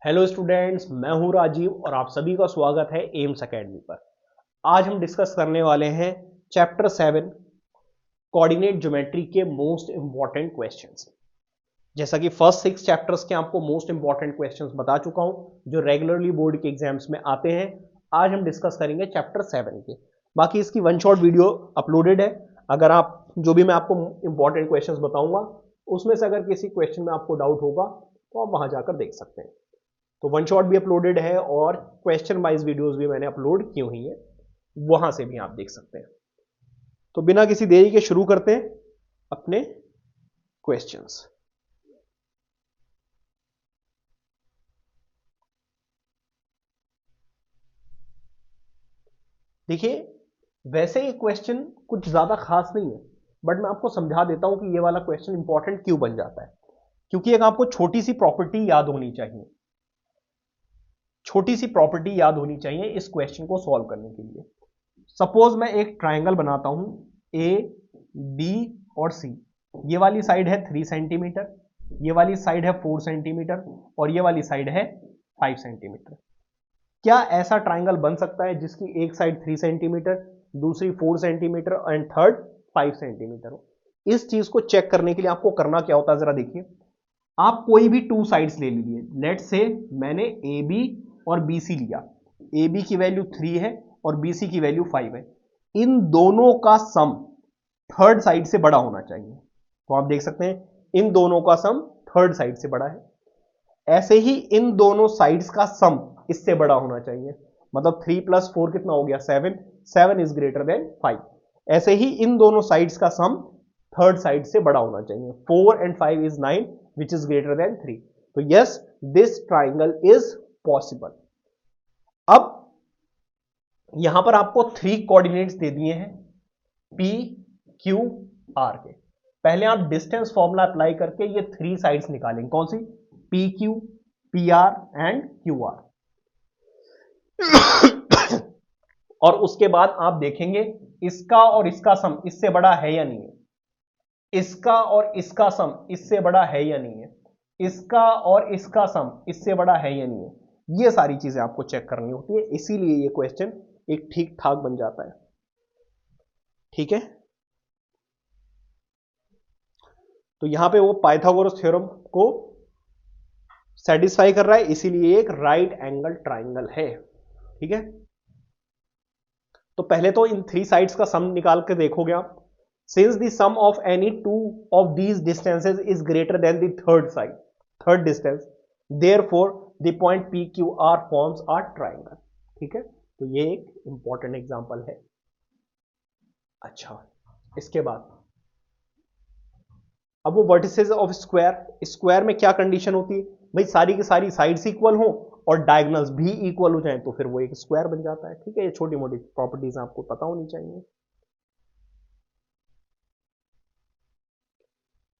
Hello students, मैं हूं राजीव और आप सभी का स्वागत है एम्स एकेडमी पर। आज हम डिस्कस करने वाले हैं चैप्टर 7 कोऑर्डिनेट ज्योमेट्री के मोस्ट इंपॉर्टेंट क्वेश्चंस। जैसा कि फर्स्ट 6 चैप्टर्स के आपको मोस्ट इंपॉर्टेंट क्वेश्चंस बता चुका हूं जो रेगुलरली बोर्ड के एग्जाम्स में आते हैं। आज हम डिस्कस करेंगे चैप्टर 7 के। बाकी इसकी वन शॉट वीडियो अपलोडेड है। अगर आप जो भी मैं आपको इंपॉर्टेंट क्वेश्चंस बताऊंगा उसमें से अगर किसी क्वेश्चन में आपको डाउट होगा तो आप वहां जाकर देख सकते हैं। तो वन शॉट भी अपलोडेड है और क्वेश्चन वाइज वीडियोस भी मैंने अपलोड की हुई है, वहां से भी आप देख सकते हैं। तो बिना किसी देरी के शुरू करते हैं अपने क्वेश्चंस। देखिए, वैसे ये क्वेश्चन कुछ ज्यादा खास नहीं है, बट मैं आपको समझा देता हूं कि ये वाला क्वेश्चन इंपॉर्टेंट क्यों बन जाता है। क्योंकि एक आपको छोटी सी प्रॉपर्टी याद होनी चाहिए, छोटी सी प्रॉपर्टी याद होनी चाहिए इस क्वेश्चन को सॉल्व करने के लिए। सपोज मैं एक ट्राइंगल बनाता हूं ए बी और सी। ये वाली साइड है 3 सेंटीमीटर, ये वाली साइड है 4 सेंटीमीटर और ये वाली साइड है 5 सेंटीमीटर। क्या ऐसा ट्राइंगल बन सकता है जिसकी एक साइड 3 सेंटीमीटर, दूसरी 4 सेंटीमीटर एंड थर्ड 5 सेंटीमीटर हो? इस चीज को चेक करने के लिए आपको करना क्या होता है, जरा देखिए। आप कोई भी 2 साइड्स ले लीजिए। लेट से मैंने ए बी और बी सी लिया। ए बी की वैल्यू 3 है और बी सी की वैल्यू 5 है। इन दोनों का सम थर्ड साइड से बड़ा होना चाहिए। तो आप देख सकते हैं इन दोनों का सम थर्ड साइड से बड़ा है। ऐसे ही इन दोनों साइड्स का सम इससे बड़ा होना चाहिए। मतलब 3 + 4 कितना हो गया? 7। 7 इज ग्रेटर देन 5। ऐसे ही इन दोनों साइड्स का सम थर्ड साइड से बड़ा होना चाहिए। 4 and 5 is 9 which is greater than 3। तो yes, this triangle is possible. अब यहां पर आपको 3 कोऑर्डिनेट्स दे दिए हैं P, Q, R के। पहले आप डिस्टेंस फॉर्मूला अप्लाई करके ये 3 साइड्स निकालेंगे। कौन सी? PQ, PR and QR। और उसके बाद आप देखेंगे इसका और इसका सम इससे बड़ा है या नहीं है। इसका और इसका सम इससे बड़ा है या नहीं है। इसका और इसका सम इससे बड़ा है या नहीं है। ये सारी चीजें आपको चेक करनी होती है, इसीलिए ये क्वेश्चन एक ठीक ठाक बन जाता है। ठीक है, तो यहां पे वो पाइथागोरस थ्योरम को सेटिस्फाई कर रहा है, इसीलिए एक राइट एंगल ट्राइंगल है। ठीक है, तो पहले तो इन 3 साइड्स का सम निकाल के देखोगे आप। Since the sum of any 2 of these distances is greater than the third distance, therefore the point PQR forms a triangle। ठीक है, तो ये एक इंपॉर्टेंट एग्जांपल है। अच्छा, इसके बाद अब वो वर्टिसेस ऑफ स्क्वायर। स्क्वायर में क्या कंडीशन होती है भाई? सारी की सारी साइड्स इक्वल हो और डायगोनल्स भी इक्वल हो जाए तो फिर वो एक स्क्वायर बन जाता है। ठीक है, ये छोटी मोटी प्रॉपर्टीज आपको पता होनी चाहिए।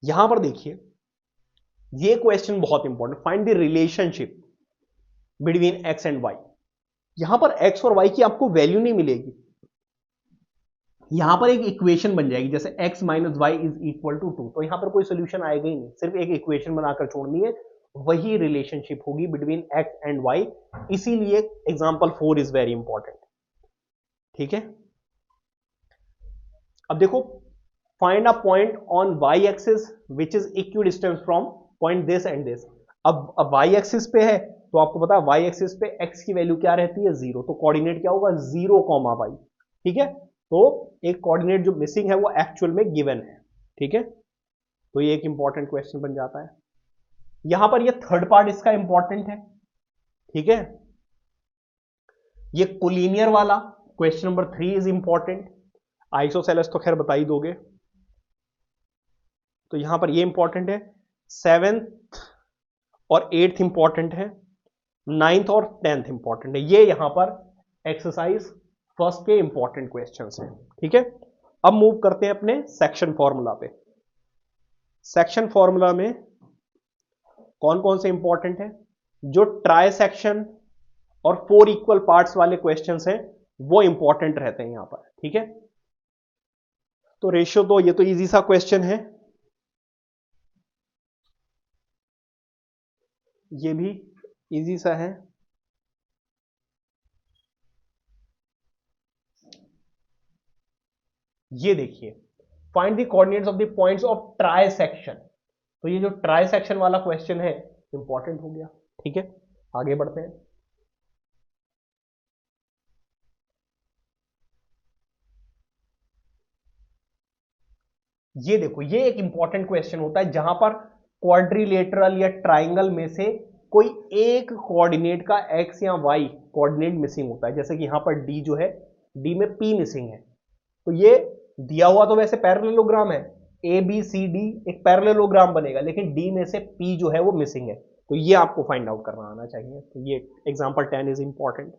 यहां पर देखिए, ये क्वेश्चन बहुत important. Find the relationship between x and y. यहां पर एक्स और वाई की आपको वैल्यू नहीं मिलेगी, यहां पर एक इक्वेशन बन जाएगी जैसे x - y = 2। तो यहां पर कोई सोल्यूशन आएगा ही नहीं, सिर्फ एक इक्वेशन बनाकर छोड़नी है। वही रिलेशनशिप होगी बिटवीन x एंड y। इसीलिए एग्जांपल 4 इज वेरी इंपॉर्टेंट। ठीक है, अब देखो, find a point on y axis which is equidistance from point this and this. अब y एक्सिस पे है तो आपको पता है y एक्सिस पे x की वैल्यू क्या रहती है? 0। तो कोऑर्डिनेट क्या होगा? 0, y। ठीक है, तो एक कोऑर्डिनेट जो मिसिंग है वो एक्चुअल में गिवन है। ठीक है, तो ये एक इंपॉर्टेंट क्वेश्चन बन जाता है। यहां पर ये थर्ड पार्ट इसका इंपॉर्टेंट है। ठीक है, ये कोलिनियर वाला question number 3 is important. Isosceles तो खैर बता ही दोगे, तो यहां पर ये इंपॉर्टेंट है। 7th और 8th इंपॉर्टेंट है। 9th और 10th इंपॉर्टेंट है। ये यहां पर एक्सरसाइज फर्स्ट के इंपॉर्टेंट क्वेश्चंस हैं। ठीक है, अब मूव करते हैं अपने सेक्शन फॉर्मूला पे। सेक्शन फॉर्मूला में कौन कौन से इंपॉर्टेंट है? जो ट्राई सेक्शन और 4 इक्वल पार्ट्स वाले क्वेश्चंस हैं वो इंपॉर्टेंट रहते हैं यहां पर। ठीक है, तो रेशियो तो ये तो इजी सा क्वेश्चन है, ये भी इजी सा है। ये देखिए, find the coordinates of the points of try section. तो ये जो ट्राई सेक्शन वाला क्वेश्चन है इंपॉर्टेंट हो गया। ठीक है, आगे बढ़ते हैं। ये देखो, ये एक इंपॉर्टेंट क्वेश्चन होता है जहां पर क्वाड्रिलेटरल या ट्राइंगल में से कोई एक कोऑर्डिनेट का एक्स या वाई कोऑर्डिनेट मिसिंग होता है। जैसे कि यहां पर डी जो है, डी में पी मिसिंग है। तो ये दिया हुआ तो वैसे पैरेललोग्राम है, ए बी सी डी एक पैरेललोग्राम बनेगा, लेकिन डी में से पी जो है वो मिसिंग है। तो ये आपको फाइंड आउट करना आना चाहिए। तो ये एग्जांपल 10 इज इंपॉर्टेंट।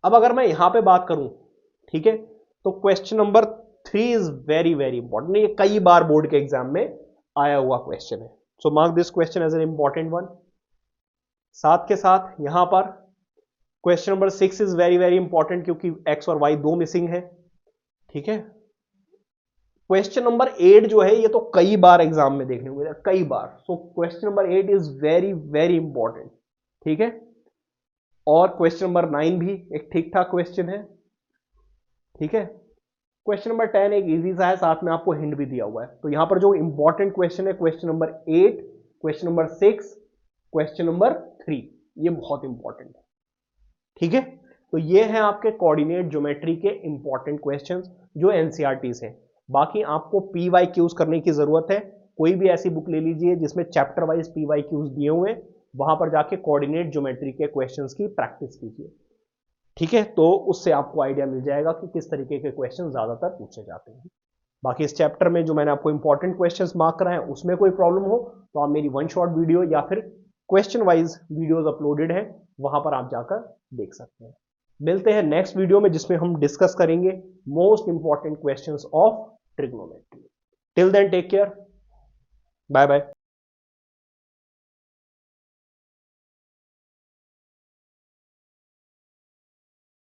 अब अगर मैं यहां पे बात करूं, ठीक है, तो question number 3 is very very important. ये कई बार बोर्ड के एग्जाम में आया हुआ क्वेश्चन है। So mark this question as an important one. साथ के साथ यहां पर question number 6 is very very important, क्योंकि एक्स और वाई दो मिसिंग है। ठीक है, क्वेश्चन नंबर 8 जो है ये तो कई बार एग्जाम में देखने को मिला, कई बार। So question number 8 is very very important. ठीक है, और क्वेश्चन नंबर 9 भी एक ठीक ठाक क्वेश्चन है। ठीक है, क्वेश्चन नंबर 10 एक इजी सा है, साथ में आपको हिंट भी दिया हुआ है। तो यहां पर जो इंपॉर्टेंट क्वेश्चन है question number 8, question number 6, question number 3, ये बहुत इंपॉर्टेंट है। ठीक है, तो ये है आपके कोऑर्डिनेट ज्योमेट्री के इंपॉर्टेंट क्वेश्चंस जो एनसीईआरटी से। बाकी आपको पीवाईक्यूज करने की जरूरत है। कोई भी ऐसी बुक ले लीजिए जिसमें चैप्टर वाइज पीवाईक्यूज दिए हुए हैं, वहां पर जाके कोऑर्डिनेट ज्योमेट्री के क्वेश्चंस की प्रैक्टिस कीजिए। ठीक है, तो उससे आपको आइडिया मिल जाएगा कि किस तरीके के क्वेश्चन ज्यादातर पूछे जाते हैं। बाकी इस चैप्टर में जो मैंने आपको इंपॉर्टेंट क्वेश्चंस मार्क कराए हैं, उसमें कोई प्रॉब्लम हो तो आप मेरी वन शॉट वीडियो या फिर क्वेश्चन वाइज वीडियोस अपलोडेड है, वहां पर आप जाकर देख सकते हैं। मिलते हैं नेक्स्ट वीडियो में, जिसमें हम डिस्कस करेंगे most important questions of trigonometry. Till then take care, bye bye.